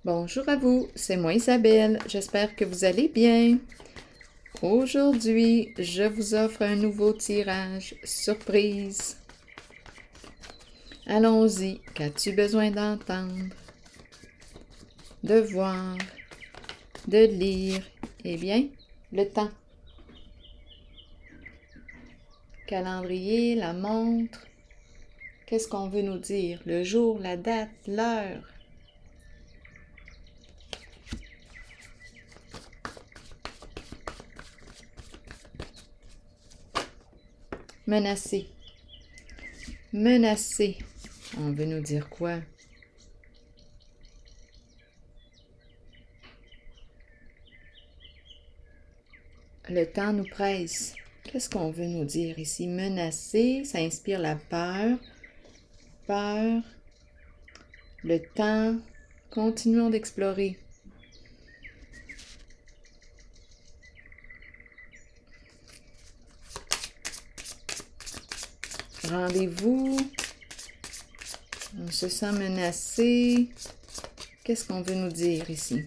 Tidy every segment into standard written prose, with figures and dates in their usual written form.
Bonjour à vous, c'est moi Isabelle, j'espère que vous allez bien. Aujourd'hui, je vous offre un nouveau tirage surprise. Allons-y, qu'as-tu besoin d'entendre, de voir, de lire? Eh bien, le temps. Calendrier, la montre. Qu'est-ce qu'on veut nous dire? Le jour, la date, l'heure. Menacer. Menacer. On veut nous dire quoi? Le temps nous presse. Qu'est-ce qu'on veut nous dire ici? Menacer, ça inspire la peur. Peur. Le temps. Continuons d'explorer. Rendez-vous. On se sent menacé. Qu'est-ce qu'on veut nous dire ici?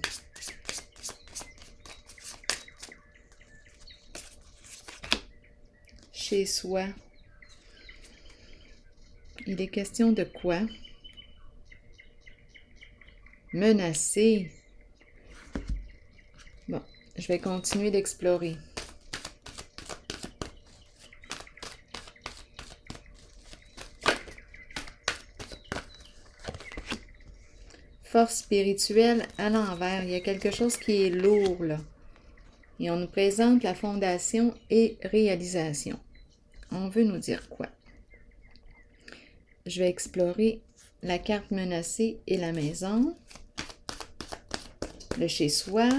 Chez soi. Il est question de quoi? Menacé. Bon, je vais continuer d'explorer. Force spirituelle à l'envers. Il y a quelque chose qui est lourd là. Et on nous présente la fondation et réalisation. On veut nous dire quoi? Je vais explorer la carte menacée et la maison. Le chez-soi.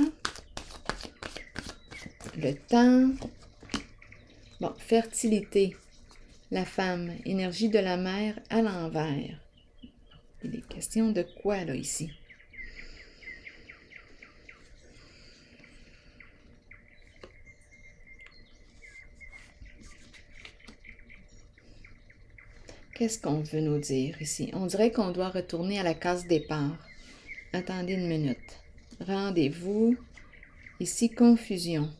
Le temps. Bon, fertilité. La femme. Énergie de la mère à l'envers. Il est question de quoi là ici? Qu'est-ce qu'on veut nous dire ici? On dirait qu'on doit retourner à la case départ. Attendez une minute. Rendez-vous. Ici, confusion.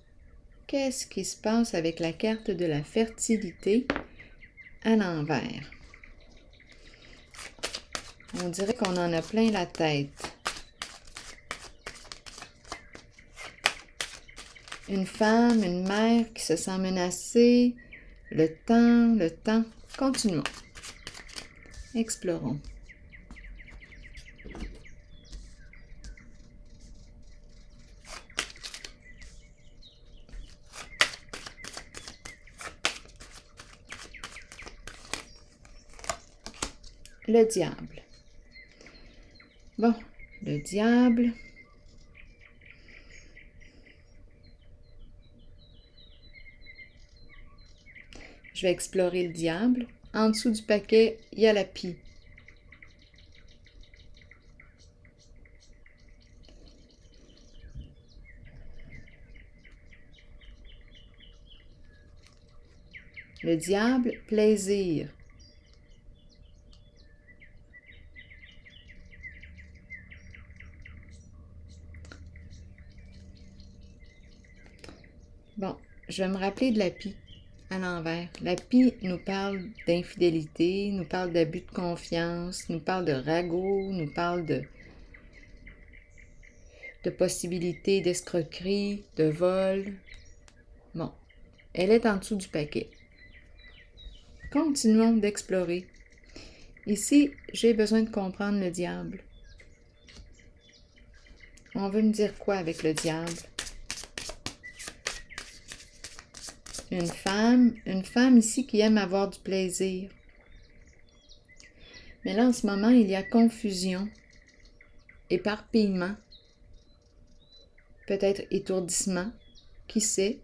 Qu'est-ce qui se passe avec la carte de la fertilité à l'envers? On dirait qu'on en a plein la tête. Une femme, une mère qui se sent menacée. Le temps, le temps. Continuons. Explorons. Le diable. Bon, le diable. Je vais explorer le diable. En dessous du paquet, il y a la pie. Le diable, plaisir. Bon, je vais me rappeler de la pie à l'envers. La pie nous parle d'infidélité, nous parle d'abus de confiance, nous parle de ragot, nous parle de possibilités d'escroquerie, de vol. Bon, elle est en dessous du paquet. Continuons d'explorer. Ici, j'ai besoin de comprendre le diable. On veut me dire quoi avec le diable? Une femme ici qui aime avoir du plaisir. Mais là, en ce moment, il y a confusion, éparpillement, peut-être étourdissement, qui sait?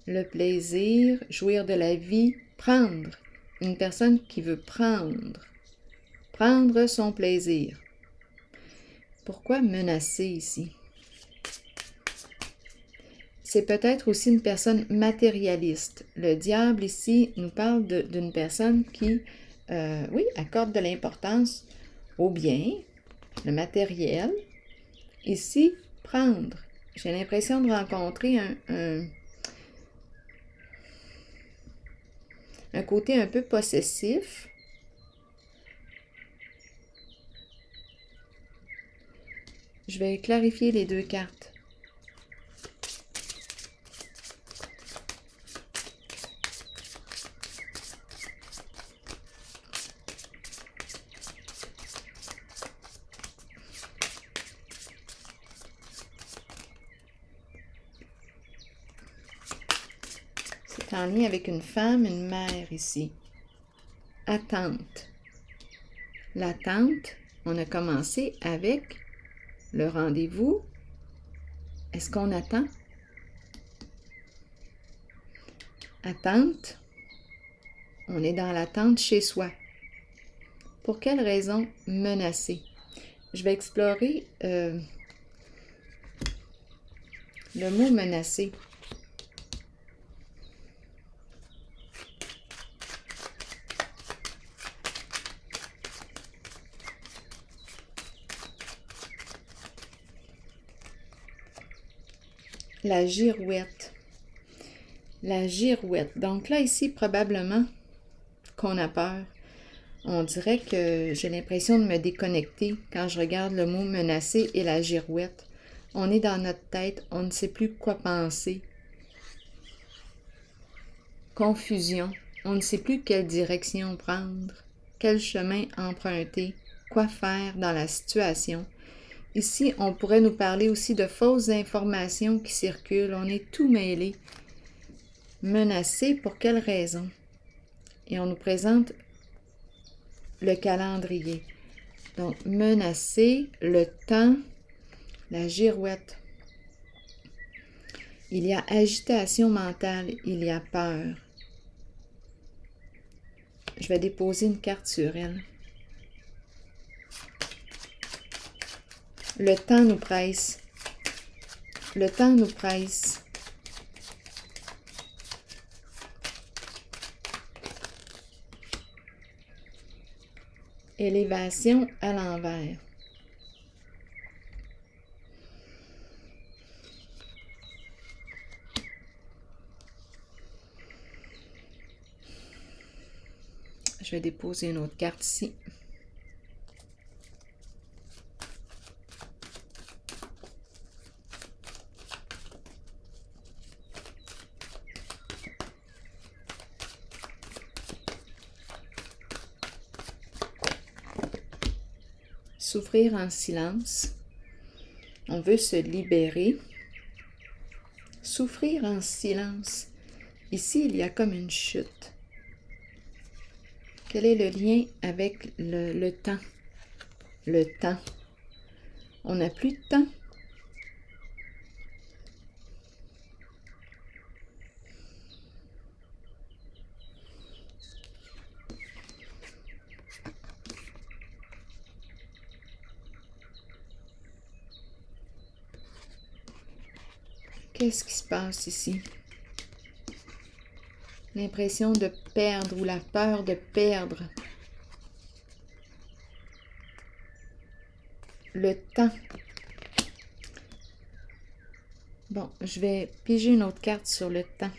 Le plaisir, jouir de la vie, prendre. Une personne qui veut prendre son plaisir. Pourquoi menacer ici? C'est peut-être aussi une personne matérialiste. Le diable ici nous parle d'une personne qui, oui, accorde de l'importance au bien, le matériel, Ici, prendre. J'ai l'impression de rencontrer un côté un peu possessif. Je vais clarifier les deux cartes. C'est en lien avec une femme, une mère ici. Attente. L'attente, on a commencé avec le rendez-vous. Est-ce qu'on attend? Attente. On est dans l'attente chez soi. Pour quelle raison menacer? Je vais explorer le mot menacer. La girouette. La girouette. Donc là, ici, probablement qu'on a peur. On dirait que j'ai l'impression de me déconnecter quand je regarde le mot menacer et la girouette. On est dans notre tête, on ne sait plus quoi penser. Confusion. On ne sait plus quelle direction prendre, quel chemin emprunter, quoi faire dans la situation. Ici, on pourrait nous parler aussi de fausses informations qui circulent. On est tout mêlé. Menacé, pour quelle raison? Et on nous présente le calendrier. Donc, menacé, le temps, la girouette. Il y a agitation mentale, il y a peur. Je vais déposer une carte sur elle. Le temps nous presse. Le temps nous presse. Élévation à l'envers. Je vais déposer une autre carte ici. Souffrir en silence. On veut se libérer. Souffrir en silence. Ici, il y a comme une chute. Quel est le lien avec le temps? Le temps. On n'a plus de temps. Qu'est-ce qui se passe ici? L'impression de perdre ou la peur de perdre. Le temps. Bon, je vais piger une autre carte sur le temps.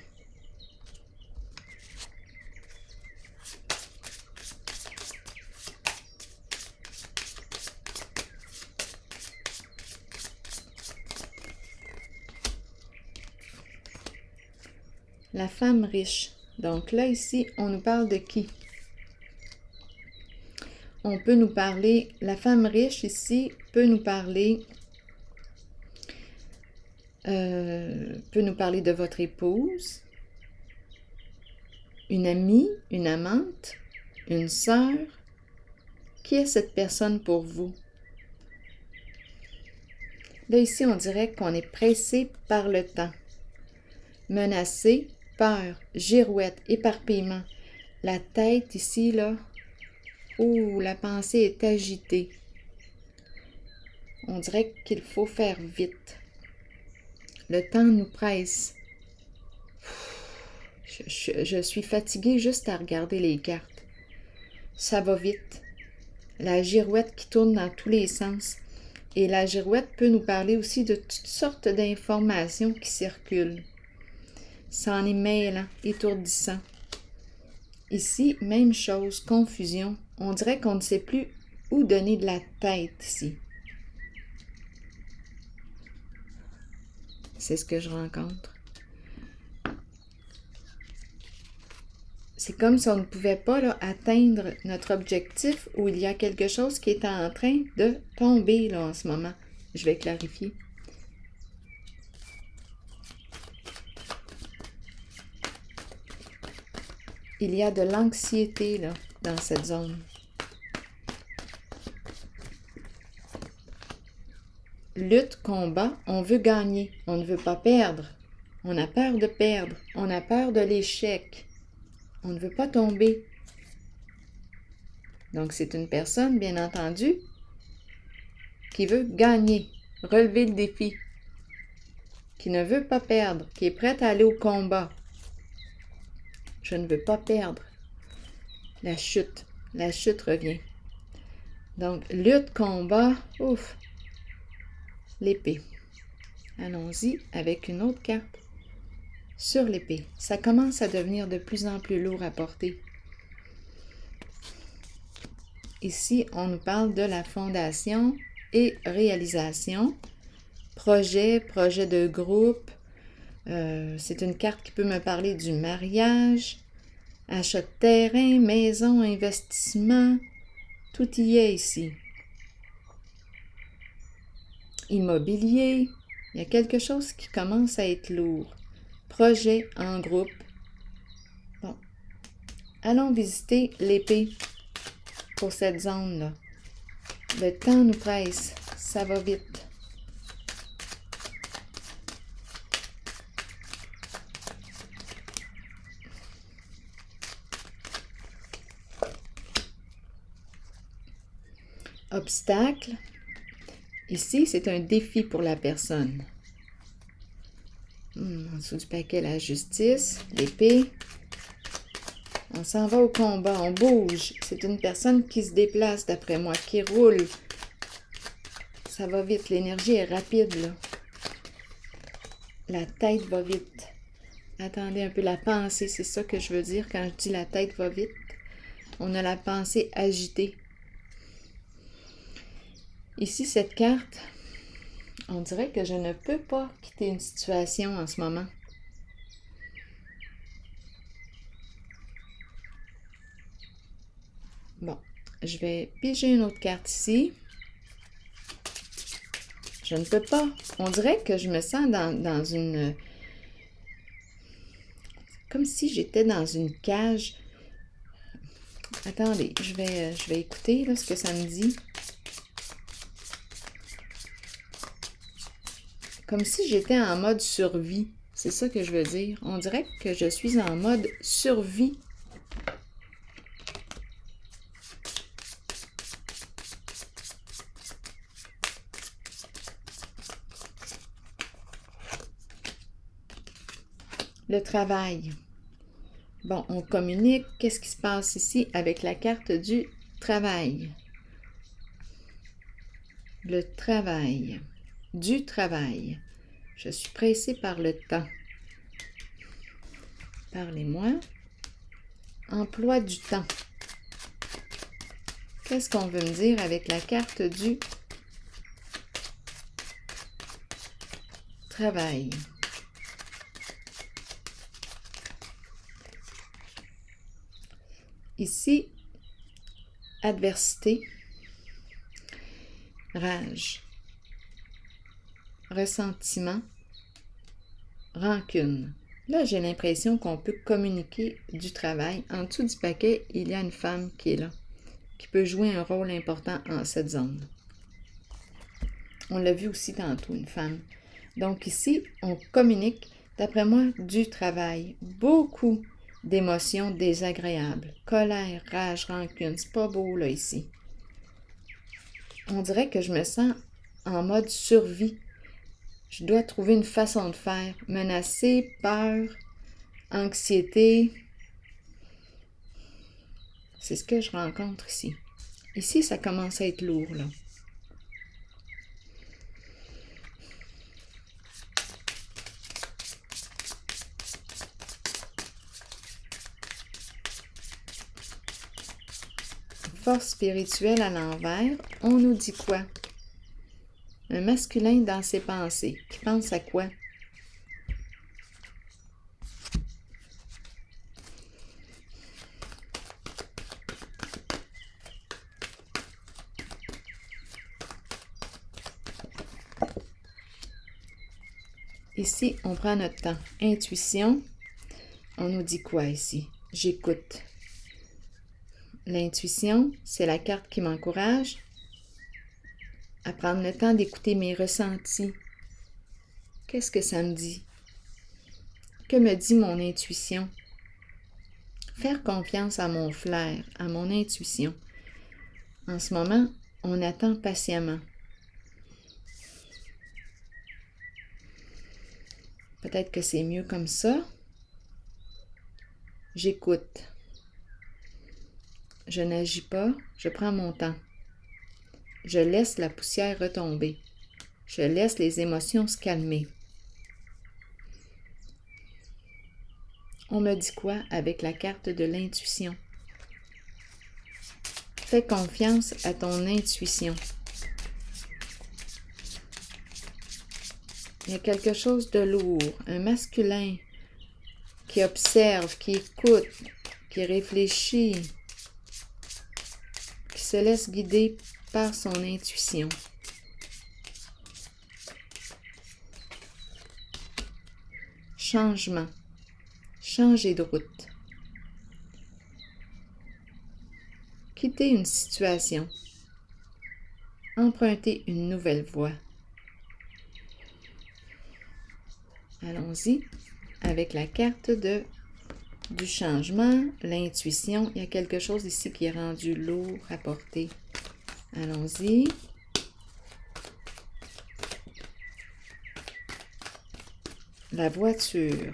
La femme riche. Donc là, ici, on nous parle de qui? On peut nous parler, la femme riche ici peut nous parler de votre épouse, une amie, une amante, une sœur. Qui est cette personne pour vous? Là, ici, on dirait qu'on est pressé par le temps. Menacé, peur, girouette, éparpillement. La tête ici, là, où la pensée est agitée. On dirait qu'il faut faire vite. Le temps nous presse. Je suis fatiguée juste à regarder les cartes. Ça va vite. La girouette qui tourne dans tous les sens. Et la girouette peut nous parler aussi de toutes sortes d'informations qui circulent. Ça en est mêlant, étourdissant. Ici, même chose, confusion. On dirait qu'on ne sait plus où donner de la tête ici. C'est ce que je rencontre. C'est comme si on ne pouvait pas là, atteindre notre objectif ou il y a quelque chose qui est en train de tomber là, en ce moment. Je vais clarifier. Il y a de l'anxiété là, dans cette zone. Lutte, combat, on veut gagner, on ne veut pas perdre. On a peur de perdre, on a peur de l'échec. On ne veut pas tomber. Donc, c'est une personne, bien entendu, qui veut gagner, relever le défi, qui ne veut pas perdre, qui est prête à aller au combat. Je ne veux pas perdre. La chute revient. Donc, lutte, combat, ouf, l'épée. Allons-y avec une autre carte. Sur l'épée, ça commence à devenir de plus en plus lourd à porter. Ici, on nous parle de la fondation et réalisation. Projet de groupe. C'est une carte qui peut me parler du mariage, achat de terrain, maison, investissement. Tout y est ici. Immobilier. Il y a quelque chose qui commence à être lourd. Projet en groupe. Bon. Allons visiter l'épée pour cette zone-là. Le temps nous presse. Ça va vite. Obstacle. Ici, c'est un défi pour la personne. En dessous du paquet, la justice, l'épée. On s'en va au combat, on bouge. C'est une personne qui se déplace, d'après moi, qui roule. Ça va vite, l'énergie est rapide, là. La tête va vite. Attendez un peu, la pensée, c'est ça que je veux dire quand je dis la tête va vite. On a la pensée agitée. Ici, cette carte, on dirait que je ne peux pas quitter une situation en ce moment. Bon, je vais piger une autre carte ici. Je ne peux pas. On dirait que je me sens dans une... Comme si j'étais dans une cage. Attendez, je vais écouter là, ce que ça me dit. Comme si j'étais en mode survie. C'est ça que je veux dire. On dirait que je suis en mode survie. Le travail. Bon, on communique. Qu'est-ce qui se passe ici avec la carte du travail? Le travail. Du travail. Je suis pressée par le temps. Parlez-moi. Emploi du temps. Qu'est-ce qu'on veut me dire avec la carte du travail? Ici, adversité, rage, ressentiment, rancune. Là, j'ai l'impression qu'on peut communiquer du travail. En dessous du paquet, il y a une femme qui est là, qui peut jouer un rôle important en cette zone. On l'a vu aussi tantôt, une femme. Donc ici, on communique, d'après moi, du travail. Beaucoup d'émotions désagréables. Colère, rage, rancune. C'est pas beau, là, ici. On dirait que je me sens en mode survie. Je dois trouver une façon de faire. Menacée, peur, anxiété. C'est ce que je rencontre ici. Ici, ça commence à être lourd, là. force spirituelle à l'envers, on nous dit quoi? Un masculin dans ses pensées, qui pense à quoi? Ici, on prend notre temps. Intuition, on nous dit quoi ici? J'écoute. L'intuition, c'est la carte qui m'encourage à prendre le temps d'écouter mes ressentis. Qu'est-ce que ça me dit? Que me dit mon intuition? Faire confiance à mon flair, à mon intuition. En ce moment, on attend patiemment. Peut-être que c'est mieux comme ça. J'écoute. Je n'agis pas, je prends mon temps. Je laisse la poussière retomber. Je laisse les émotions se calmer. On me dit quoi avec la carte de l'intuition? Fais confiance à ton intuition. Il y a quelque chose de lourd, un masculin qui observe, qui écoute, qui réfléchit, qui se laisse guider par son intuition. Changement. Changer de route. Quitter une situation. Emprunter une nouvelle voie. Allons-y avec la carte du changement, l'intuition. Il y a quelque chose ici qui est rendu lourd à porter. Allons-y. La voiture.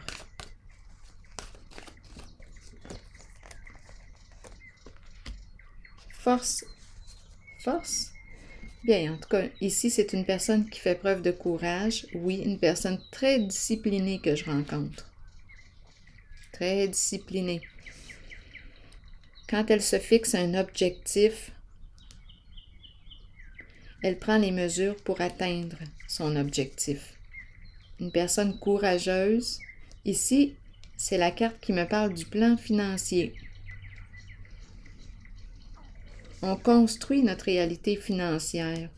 Force. Force? Bien, en tout cas, ici, c'est une personne qui fait preuve de courage. Oui, une personne très disciplinée que je rencontre. Très disciplinée. Quand elle se fixe un objectif, elle prend les mesures pour atteindre son objectif. Une personne courageuse. Ici, c'est la carte qui me parle du plan financier. On construit notre réalité financière.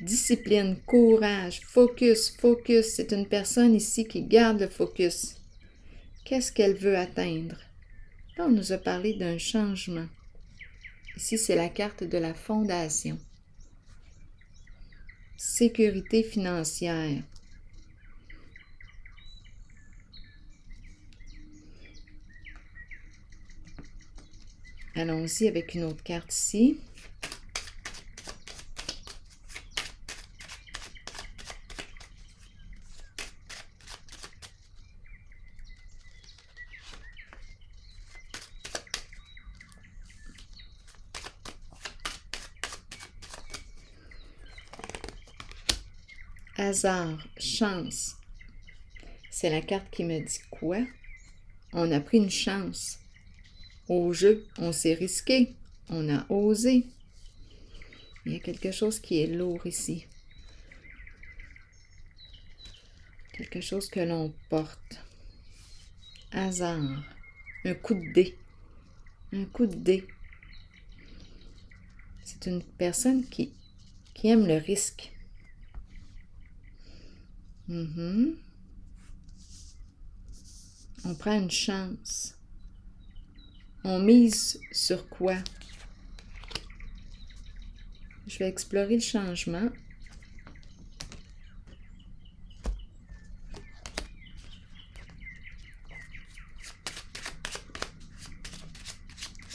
Discipline, courage, focus, focus. C'est une personne ici qui garde le focus. Qu'est-ce qu'elle veut atteindre? Là, on nous a parlé d'un changement. Ici, c'est la carte de la fondation. Sécurité financière. Allons-y avec une autre carte ici. Hasard, chance. C'est la carte qui me dit quoi? On a pris une chance. Au jeu, on s'est risqué, on a osé. Il y a quelque chose qui est lourd ici. Quelque chose que l'on porte. Hasard. Un coup de dé. Un coup de dé. C'est une personne qui aime le risque. On prend une chance. On mise sur quoi? Je vais explorer le changement.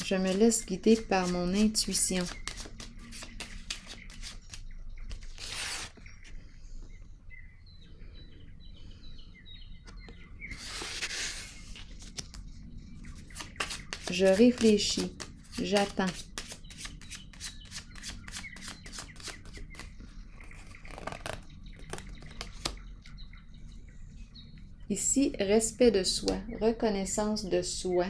Je me laisse guider par mon intuition. Je réfléchis, j'attends. Ici, respect de soi, reconnaissance de soi.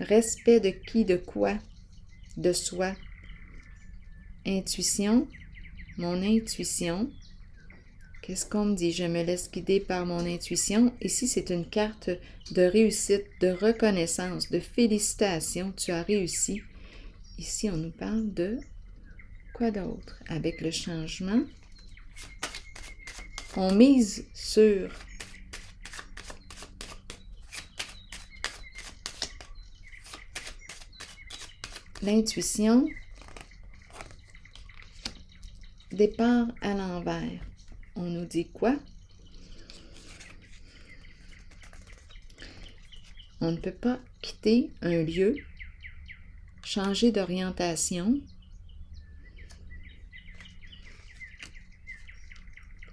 Respect de qui, de quoi, de soi. Intuition, mon intuition. Qu'est-ce qu'on me dit? Je me laisse guider par mon intuition. Ici, c'est une carte de réussite, de reconnaissance, de félicitations. Tu as réussi. Ici, on nous parle de quoi d'autre? Avec le changement, on mise sur l'intuition, départ à l'envers. On nous dit quoi? On ne peut pas quitter un lieu, changer d'orientation.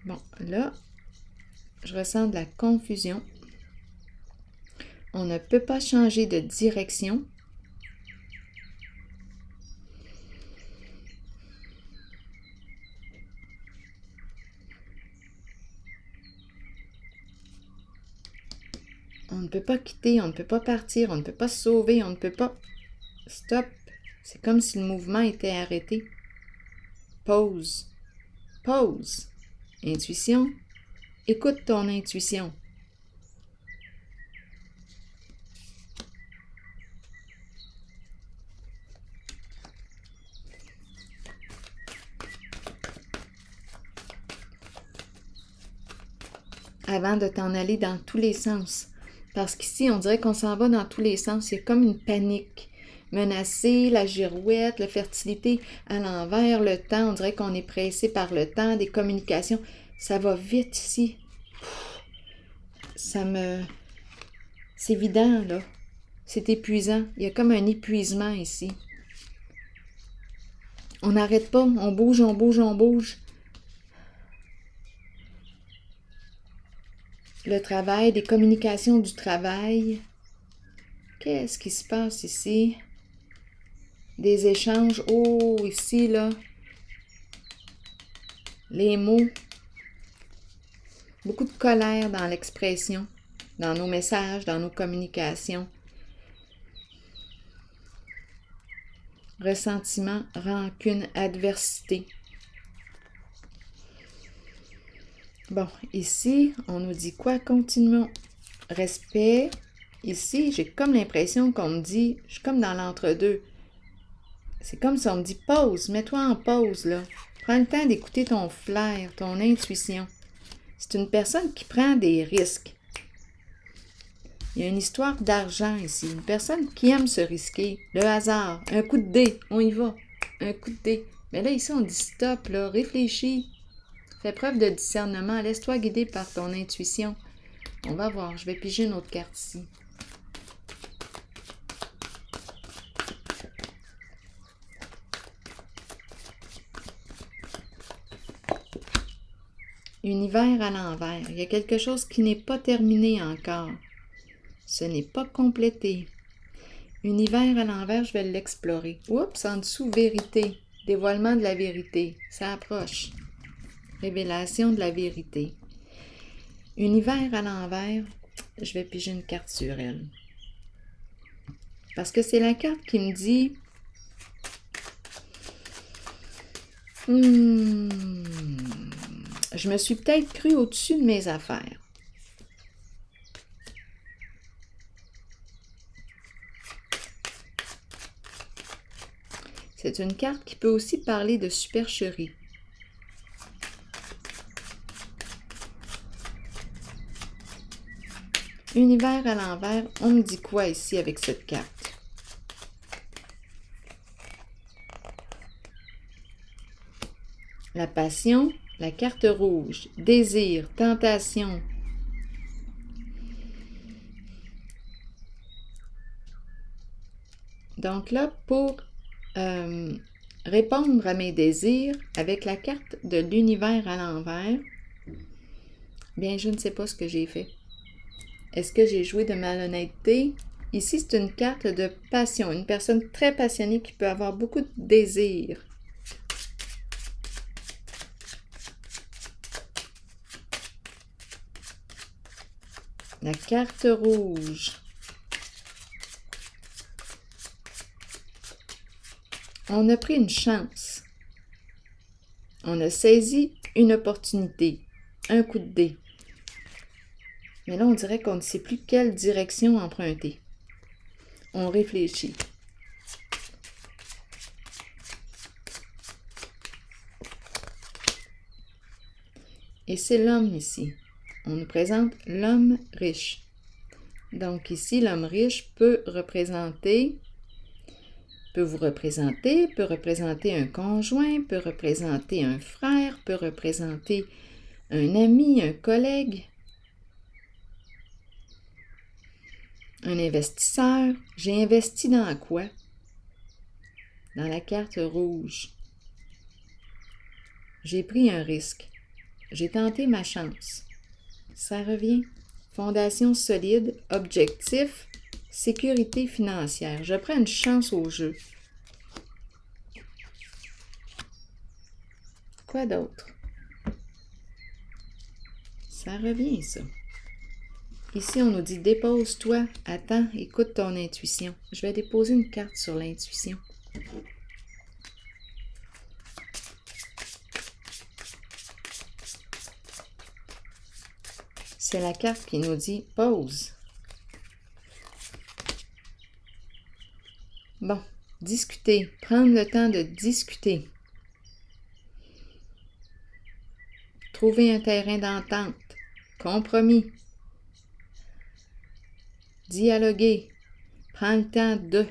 Bon, là, je ressens de la confusion. On ne peut pas changer de direction. On ne peut pas quitter, on ne peut pas partir, on ne peut pas se sauver, on ne peut pas... Stop! C'est comme si le mouvement était arrêté. Pause. Pause. Intuition. Écoute ton intuition. Avant de t'en aller dans tous les sens. Parce qu'ici, on dirait qu'on s'en va dans tous les sens. Il y a comme une panique. Menacé, la girouette, la fertilité à l'envers, le temps. On dirait qu'on est pressé par le temps, des communications. Ça va vite ici. C'est évident, là. C'est épuisant. Il y a comme un épuisement ici. On n'arrête pas. On bouge, on bouge, on bouge. Le travail, des communications du travail. Qu'est-ce qui se passe ici? Des échanges. Oh, ici, là. Les mots. Beaucoup de colère dans l'expression, dans nos messages, dans nos communications. Ressentiment, rancune, adversité. Bon, ici, on nous dit quoi? Continuons. Respect. Ici, j'ai comme l'impression qu'on me dit, je suis comme dans l'entre-deux. C'est comme si on me dit pause, mets-toi en pause, là. Prends le temps d'écouter ton flair, ton intuition. C'est une personne qui prend des risques. Il y a une histoire d'argent ici. Une personne qui aime se risquer. Le hasard. Un coup de dé. On y va. Un coup de dé. Mais là, ici, on dit stop, là. Réfléchis. Fais preuve de discernement. Laisse-toi guider par ton intuition. On va voir. Je vais piger une autre carte ici. Univers à l'envers. Il y a quelque chose qui n'est pas terminé encore. Ce n'est pas complété. Univers à l'envers, je vais l'explorer. Oups, en dessous, vérité. Dévoilement de la vérité. Ça approche. Révélation de la vérité. Univers à l'envers, je vais piger une carte sur elle. Parce que c'est la carte qui me dit... je me suis peut-être cru au-dessus de mes affaires. C'est une carte qui peut aussi parler de supercherie. Univers à l'envers, on me dit quoi ici avec cette carte? La passion, la carte rouge, désir, tentation. Donc là, pour répondre à mes désirs avec la carte de l'univers à l'envers, bien, je ne sais pas ce que j'ai fait. Est-ce que j'ai joué de malhonnêteté? Ici, c'est une carte de passion, une personne très passionnée qui peut avoir beaucoup de désirs. La carte rouge. On a pris une chance. On a saisi une opportunité, un coup de dé. Mais là, on dirait qu'on ne sait plus quelle direction emprunter. On réfléchit. Et c'est l'homme ici. On nous présente l'homme riche. Donc ici, l'homme riche peut vous représenter, peut représenter un conjoint, peut représenter un frère, peut représenter un ami, un collègue, un investisseur. J'ai investi dans quoi? Dans la carte rouge. J'ai pris un risque. J'ai tenté ma chance. Ça revient. Fondation solide, objectif, sécurité financière. Je prends une chance au jeu. Quoi d'autre? Ça revient, ça. Ici, on nous dit « Dépose-toi, attends, écoute ton intuition ». Je vais déposer une carte sur l'intuition. C'est la carte qui nous dit « Pause ». Bon, discuter, prendre le temps de discuter. Trouver un terrain d'entente, compromis. Dialoguer, prendre le temps de.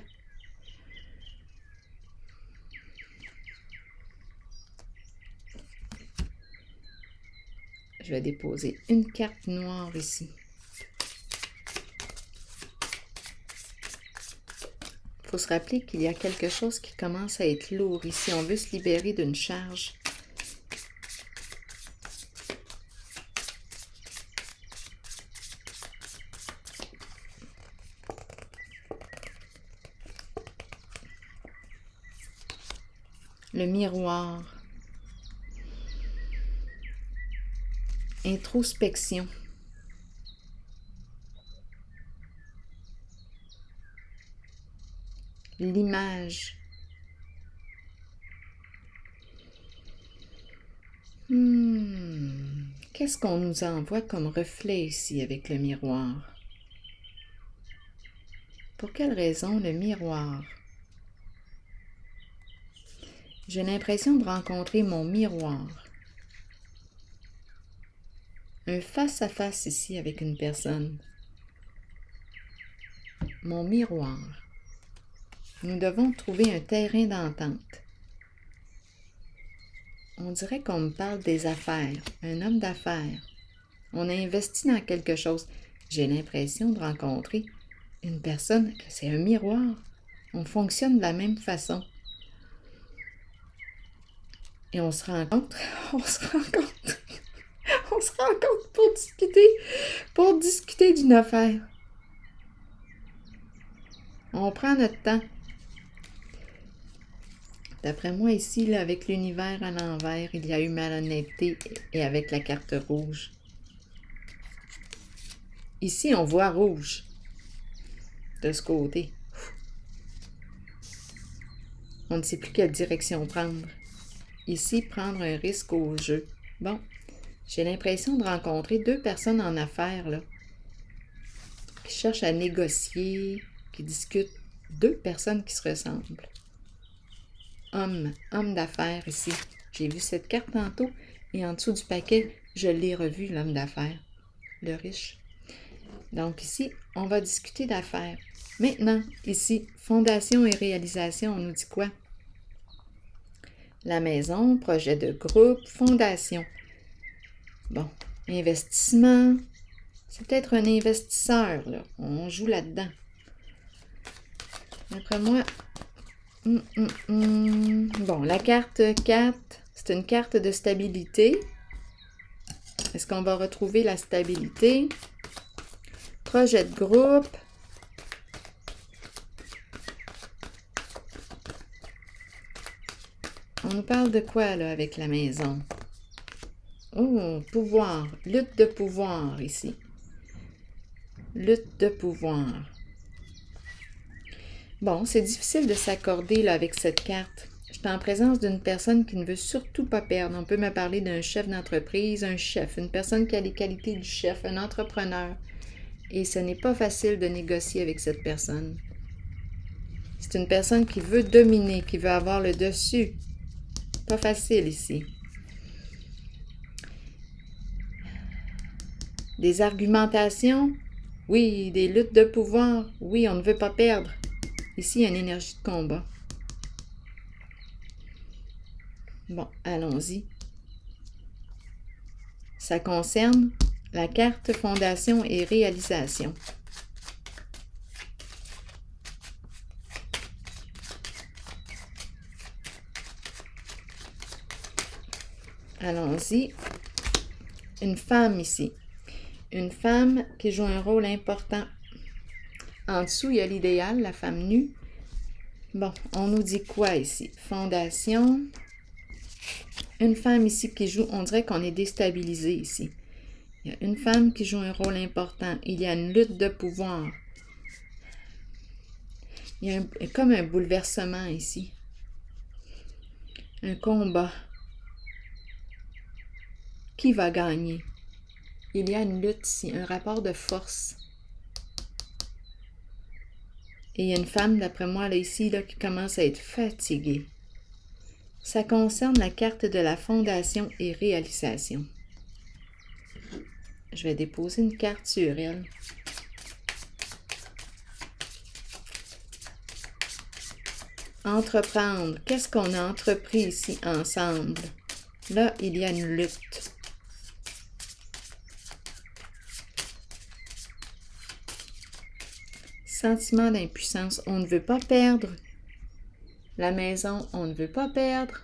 Je vais déposer une carte noire ici. Il faut se rappeler qu'il y a quelque chose qui commence à être lourd ici. On veut se libérer d'une charge. Le miroir. Introspection. L'image. Qu'est-ce qu'on nous envoie comme reflet ici avec le miroir? Pour quelle raison le miroir? J'ai l'impression de rencontrer mon miroir. Un face-à-face ici avec une personne. Mon miroir. Nous devons trouver un terrain d'entente. On dirait qu'on me parle des affaires, un homme d'affaires. On a investi dans quelque chose. J'ai l'impression de rencontrer une personne, que c'est un miroir. On fonctionne de la même façon. Et on se rencontre pour discuter d'une affaire. On prend notre temps. D'après moi, ici, là, avec l'univers à l'envers, il y a eu malhonnêteté et avec la carte rouge. Ici, on voit rouge de ce côté. On ne sait plus quelle direction prendre. Ici, prendre un risque au jeu. Bon, j'ai l'impression de rencontrer deux personnes en affaires, là, qui cherchent à négocier, qui discutent. Deux personnes qui se ressemblent. Homme d'affaires ici. J'ai vu cette carte tantôt et en dessous du paquet, je l'ai revu, l'homme d'affaires, le riche. Donc ici, on va discuter d'affaires. Maintenant, ici, fondation et réalisation, on nous dit quoi? La maison, projet de groupe, fondation. Bon, investissement. C'est peut-être un investisseur, là. On joue là-dedans. D'après moi, bon, la carte 4, c'est une carte de stabilité. Est-ce qu'on va retrouver la stabilité? Projet de groupe. On nous parle de quoi, là, avec la maison? Oh, pouvoir. Lutte de pouvoir, ici. Lutte de pouvoir. Bon, c'est difficile de s'accorder là avec cette carte. Je suis en présence d'une personne qui ne veut surtout pas perdre. On peut me parler d'un chef d'entreprise, un chef, une personne qui a les qualités du chef, un entrepreneur. Et ce n'est pas facile de négocier avec cette personne. C'est une personne qui veut dominer, qui veut avoir le dessus. Pas facile ici. Des argumentations? Oui, des luttes de pouvoir? Oui, on ne veut pas perdre. Ici, il y a une énergie de combat. Bon, allons-y. Ça concerne la carte fondation et réalisation. Allons-y. Une femme ici. Une femme qui joue un rôle important. En dessous, il y a l'idéal, la femme nue. Bon, on nous dit quoi ici? Fondation. Une femme ici qui joue, on dirait qu'on est déstabilisé ici. Il y a une femme qui joue un rôle important. Il y a une lutte de pouvoir. Il y a comme un bouleversement ici. Un combat. Qui va gagner? Il y a une lutte ici, un rapport de force. Et il y a une femme, d'après moi, là, ici, là, qui commence à être fatiguée. Ça concerne la carte de la fondation et réalisation. Je vais déposer une carte sur elle. Entreprendre. Qu'est-ce qu'on a entrepris ici ensemble? Là, il y a une lutte. Sentiment d'impuissance. On ne veut pas perdre. La maison, on ne veut pas perdre.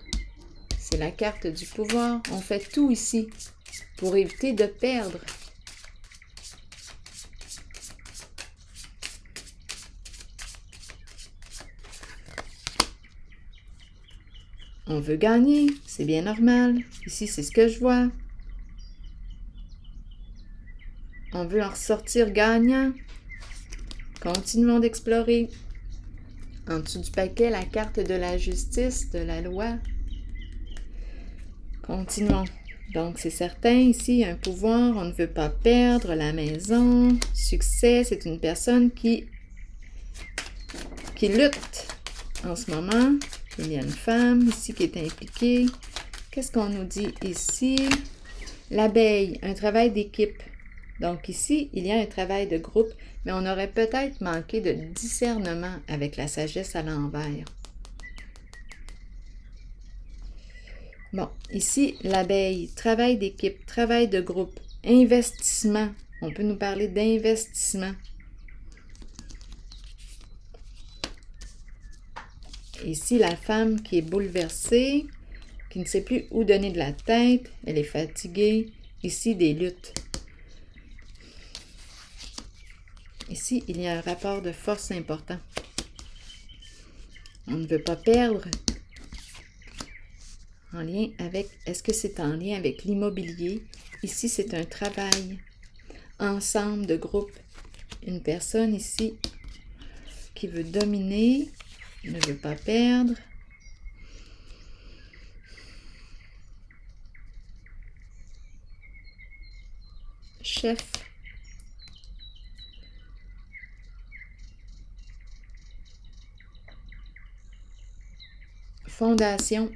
C'est la carte du pouvoir. On fait tout ici pour éviter de perdre. On veut gagner, c'est bien normal. Ici, c'est ce que je vois. On veut en ressortir gagnant. Continuons d'explorer. En dessous du paquet, la carte de la justice, de la loi. Continuons. Donc, c'est certain, ici, un pouvoir, on ne veut pas perdre la maison. Succès, c'est une personne qui lutte en ce moment. Il y a une femme ici qui est impliquée. Qu'est-ce qu'on nous dit ici? L'abeille, un travail d'équipe. Donc ici, il y a un travail de groupe, mais on aurait peut-être manqué de discernement avec la sagesse à l'envers. Bon, ici, l'abeille, travail d'équipe, travail de groupe, investissement. On peut nous parler d'investissement. Ici, la femme qui est bouleversée, qui ne sait plus où donner de la tête, elle est fatiguée. Ici, des luttes. Ici, il y a un rapport de force important. On ne veut pas perdre. En lien avec, est-ce que c'est en lien avec l'immobilier? Ici, c'est un travail. Ensemble de groupe. Une personne ici qui veut dominer, ne veut pas perdre. Chef. Fondation.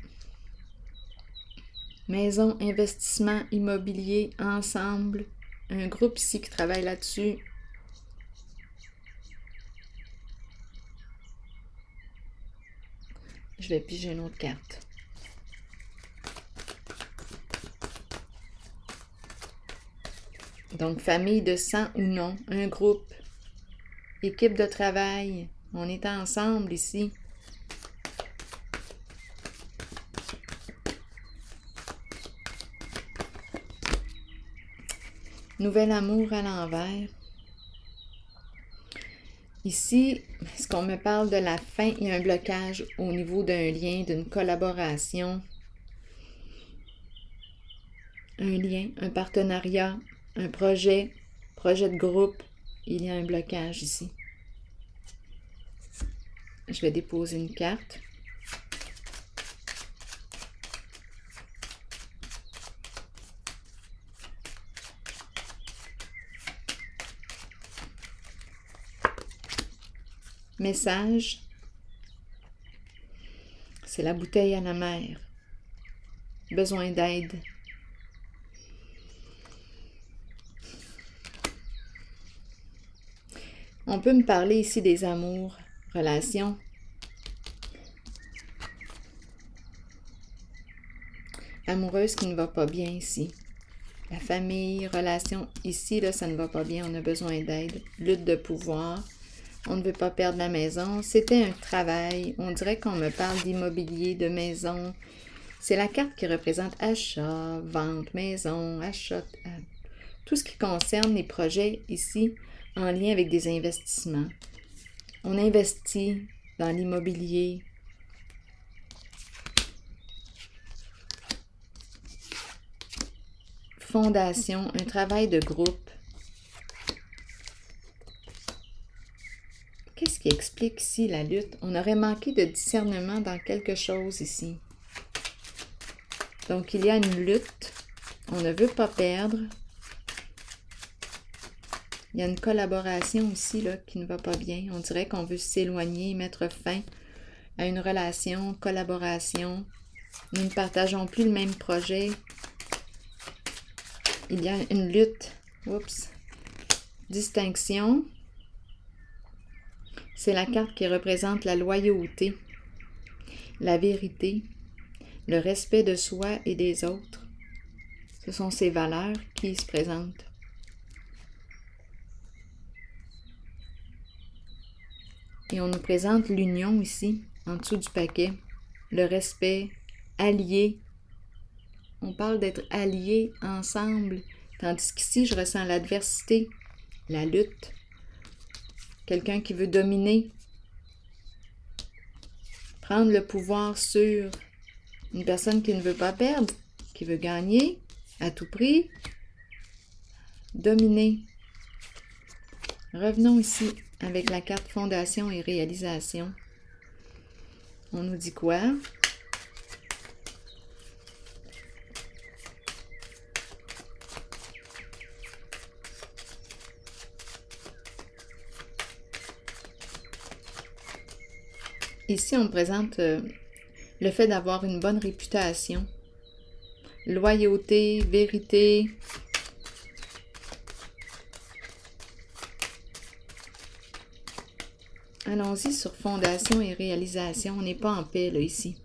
Maison, investissement, immobilier, ensemble. Un groupe ici qui travaille là-dessus. Je vais piger une autre carte. Donc, famille de sang ou non, un groupe, équipe de travail, on est ensemble ici. Nouvel amour à l'envers. Ici, est-ce qu'on me parle de la fin? Il y a un blocage au niveau d'un lien, d'une collaboration. Un lien, un partenariat, un projet de groupe. Il y a un blocage ici. Je vais déposer une carte. Message. C'est la bouteille à la mer. Besoin d'aide. On peut me parler ici des amours, relations. Amoureuse qui ne va pas bien ici. La famille, relations, ici, là, ça ne va pas bien, on a besoin d'aide. Lutte de pouvoir. On ne veut pas perdre la maison. C'était un travail. On dirait qu'on me parle d'immobilier, de maison. C'est la carte qui représente achat, vente, maison, achat, tout ce qui concerne les projets ici en lien avec des investissements. On investit dans l'immobilier. Fondation, un travail de groupe. Qu'est-ce qui explique ici la lutte? On aurait manqué de discernement dans quelque chose ici. Donc, il y a une lutte. On ne veut pas perdre. Il y a une collaboration aussi là, qui ne va pas bien. On dirait qu'on veut s'éloigner, mettre fin à une relation, collaboration. Nous ne partageons plus le même projet. Il y a une lutte. Oups. Distinction. C'est la carte qui représente la loyauté, la vérité, le respect de soi et des autres. Ce sont ces valeurs qui se présentent. Et on nous présente l'union ici, en dessous du paquet. Le respect, allié. On parle d'être alliés ensemble, tandis qu'ici, je ressens l'adversité, la lutte. Quelqu'un qui veut dominer, prendre le pouvoir sur une personne qui ne veut pas perdre, qui veut gagner à tout prix, dominer. Revenons ici avec la carte Fondation et Réalisation. On nous dit quoi? Ici, on me présente le fait d'avoir une bonne réputation, loyauté, vérité. Allons-y sur Fondation et Réalisation. On n'est pas en paix, là, ici.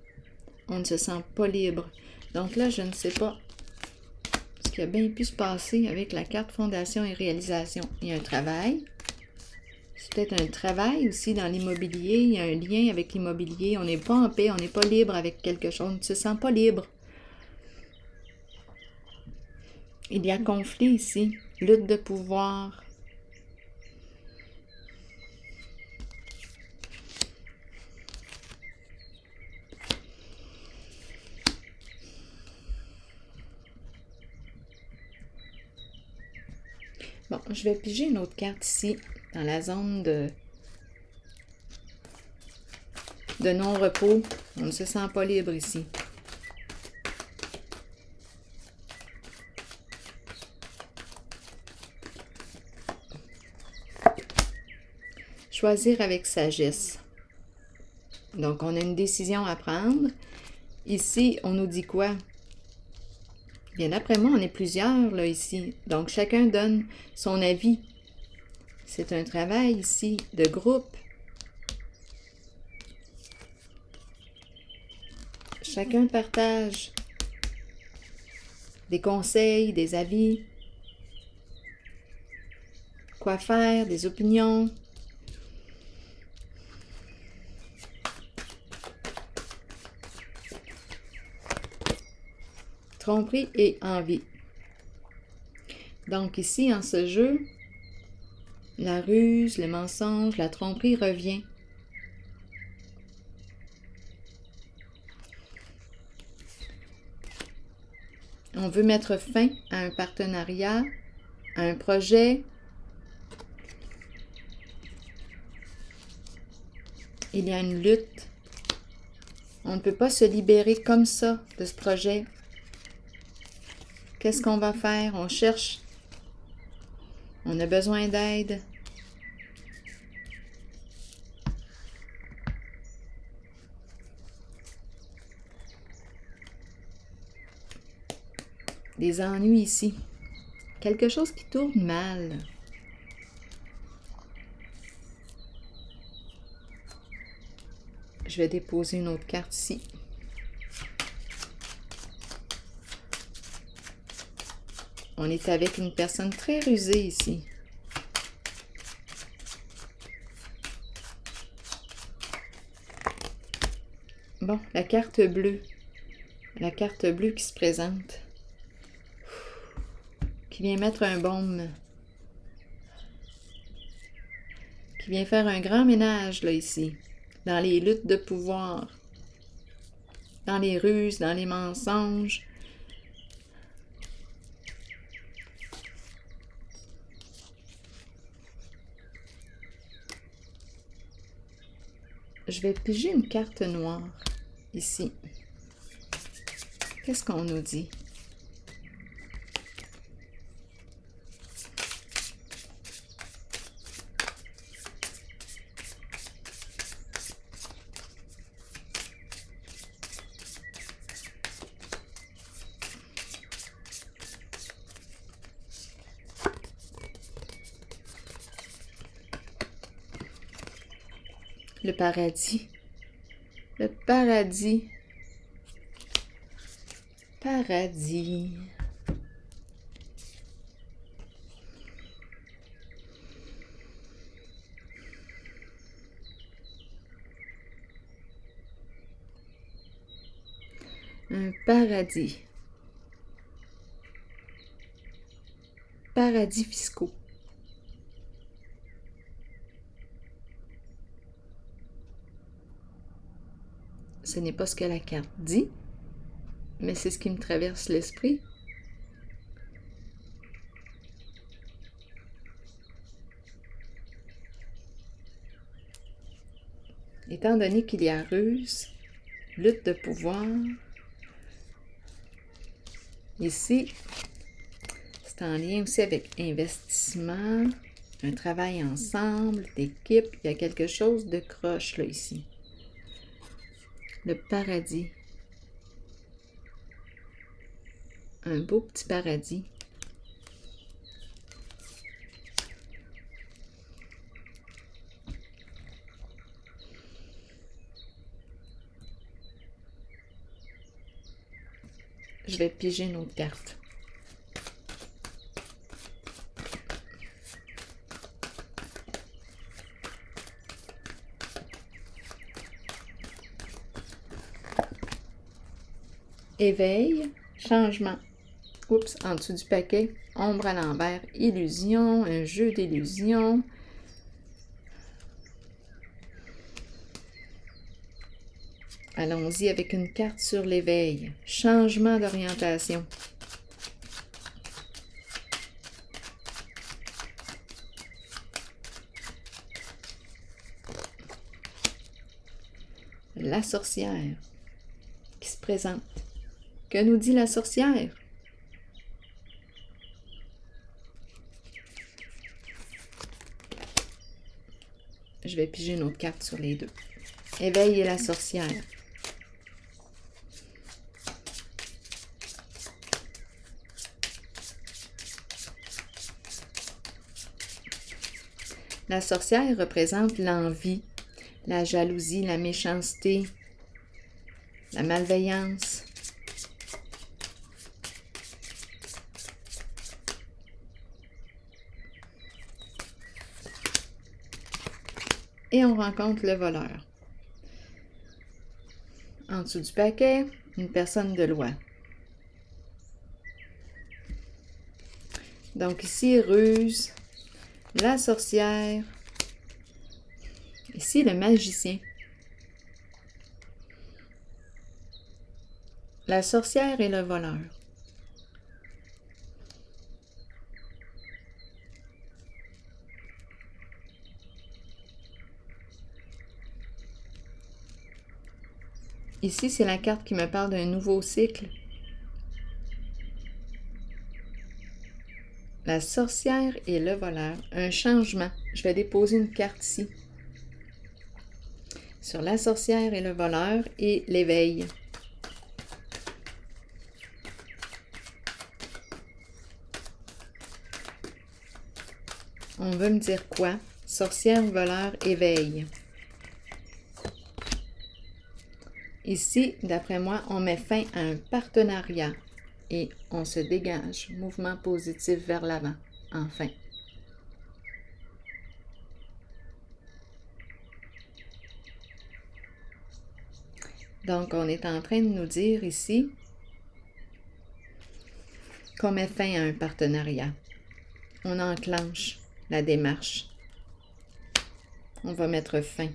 On ne se sent pas libre. Donc là, je ne sais pas ce qui a bien pu se passer avec la carte Fondation et Réalisation. Il y a un travail. C'est peut-être un travail aussi dans l'immobilier. Il y a un lien avec l'immobilier. On n'est pas en paix, on n'est pas libre avec quelque chose. On ne se sent pas libre. Il y a conflit ici. Lutte de pouvoir. Bon, je vais piger une autre carte ici, dans la zone de non-repos. On ne se sent pas libre ici. Choisir avec sagesse. Donc, on a une décision à prendre. Ici, on nous dit quoi? Bien, d'après moi, on est plusieurs, là, ici. Donc, chacun donne son avis. C'est un travail, ici, de groupe. Chacun partage des conseils, des avis, quoi faire, des opinions. Tromperie et envie. Donc ici, en ce jeu, la ruse, le mensonge, la tromperie revient. On veut mettre fin à un partenariat, à un projet. Il y a une lutte. On ne peut pas se libérer comme ça de ce projet. Qu'est-ce qu'on va faire? On cherche. On a besoin d'aide. Des ennuis ici. Quelque chose qui tourne mal. Je vais déposer une autre carte ici. On est avec une personne très rusée ici. Bon, la carte bleue. La carte bleue qui se présente. Qui vient mettre un baume. Qui vient faire un grand ménage, là, ici. Dans les luttes de pouvoir. Dans les ruses, dans les mensonges. Je vais piger une carte noire, ici. Qu'est-ce qu'on nous dit? Le paradis. Le paradis. Paradis. Un paradis. Paradis fiscaux. Ce n'est pas ce que la carte dit, mais c'est ce qui me traverse l'esprit. Étant donné qu'il y a ruse, lutte de pouvoir, ici, c'est en lien aussi avec investissement, un travail ensemble, d'équipe. Il y a quelque chose de croche là ici. Le paradis. Un beau petit paradis. Je vais piger une autre carte. Éveil, changement. Oups, en dessous du paquet, ombre à l'envers, illusion, un jeu d'illusion. Allons-y avec une carte sur l'éveil. Changement d'orientation. La sorcière qui se présente. Que nous dit la sorcière? Je vais piger une autre carte sur les deux. Éveil et la sorcière. La sorcière représente l'envie, la jalousie, la méchanceté, la malveillance. Et on rencontre le voleur. En dessous du paquet, une personne de loi. Donc ici, ruse, la sorcière. Ici, le magicien. La sorcière et le voleur. Ici, c'est la carte qui me parle d'un nouveau cycle. La sorcière et le voleur. Un changement. Je vais déposer une carte ici. Sur la sorcière et le voleur et l'éveil. On veut me dire quoi? Sorcière, voleur, éveil. Ici, d'après moi, on met fin à un partenariat et on se dégage. Mouvement positif vers l'avant, enfin. Donc, on est en train de nous dire ici qu'on met fin à un partenariat. On enclenche la démarche. On va mettre fin.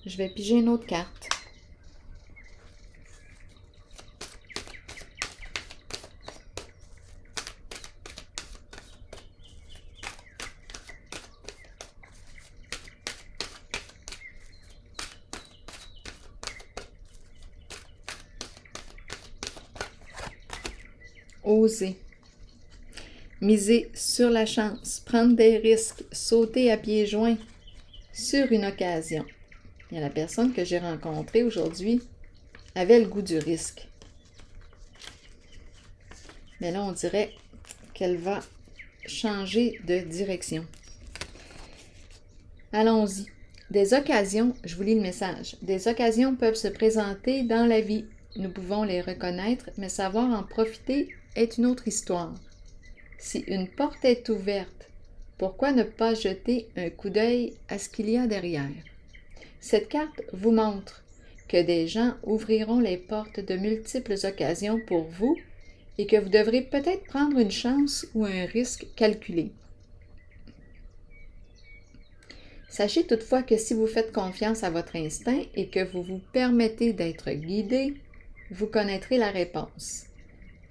Je vais piger une autre carte. Oser. Miser sur la chance, prendre des risques, sauter à pieds joints sur une occasion. Et la personne que j'ai rencontrée aujourd'hui avait le goût du risque. Mais là, on dirait qu'elle va changer de direction. Allons-y. Des occasions, je vous lis le message. Des occasions peuvent se présenter dans la vie. Nous pouvons les reconnaître, mais savoir en profiter est une autre histoire. Si une porte est ouverte, pourquoi ne pas jeter un coup d'œil à ce qu'il y a derrière? Cette carte vous montre que des gens ouvriront les portes de multiples occasions pour vous et que vous devrez peut-être prendre une chance ou un risque calculé. Sachez toutefois que si vous faites confiance à votre instinct et que vous vous permettez d'être guidé, vous connaîtrez la réponse.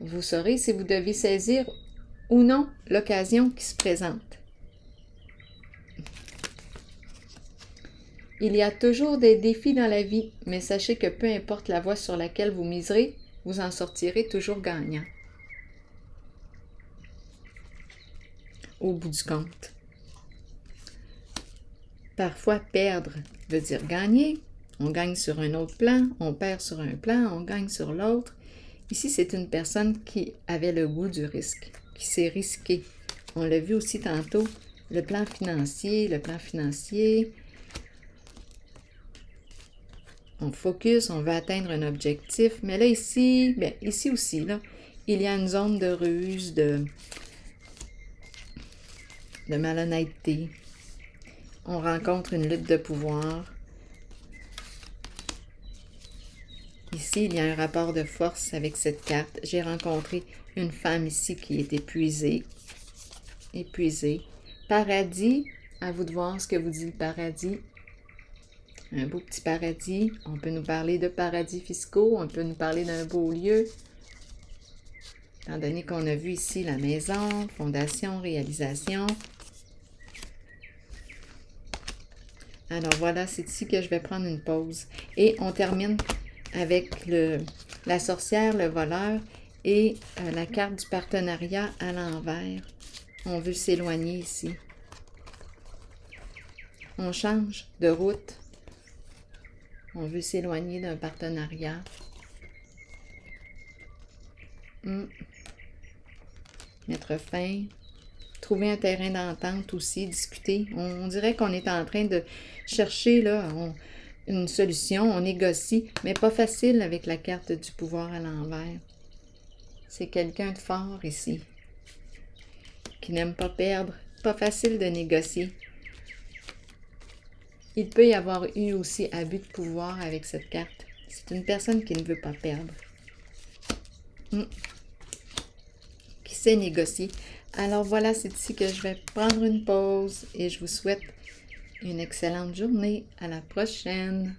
Vous saurez si vous devez saisir ou non l'occasion qui se présente. Il y a toujours des défis dans la vie, mais sachez que peu importe la voie sur laquelle vous miserez, vous en sortirez toujours gagnant. Au bout du compte. Parfois, perdre veut dire gagner. On gagne sur un autre plan, on perd sur un plan, on gagne sur l'autre. Ici, c'est une personne qui avait le goût du risque, qui s'est risqué. On l'a vu aussi tantôt, le plan financier. On focus, on veut atteindre un objectif. Mais là, ici, ici aussi, là, il y a une zone de ruse, de malhonnêteté. On rencontre une lutte de pouvoir. Ici, il y a un rapport de force avec cette carte. J'ai rencontré une femme ici qui est épuisée. Paradis, à vous de voir ce que vous dit le paradis. Un beau petit paradis. On peut nous parler de paradis fiscaux. On peut nous parler d'un beau lieu. Étant donné qu'on a vu ici la maison, fondation, réalisation. Alors voilà, c'est ici que je vais prendre une pause. Et on termine avec la sorcière, le voleur et la carte du partenariat à l'envers. On veut s'éloigner ici. On change de route. On veut s'éloigner d'un partenariat. Mettre fin. Trouver un terrain d'entente aussi, discuter. On dirait qu'on est en train de chercher là, une solution, on négocie, mais pas facile avec la carte du pouvoir à l'envers. C'est quelqu'un de fort ici, qui n'aime pas perdre. Pas facile de négocier. Il peut y avoir eu aussi abus de pouvoir avec cette carte. C'est une personne qui ne veut pas perdre. Qui sait négocier. Alors voilà, c'est ici que je vais prendre une pause et je vous souhaite une excellente journée. À la prochaine!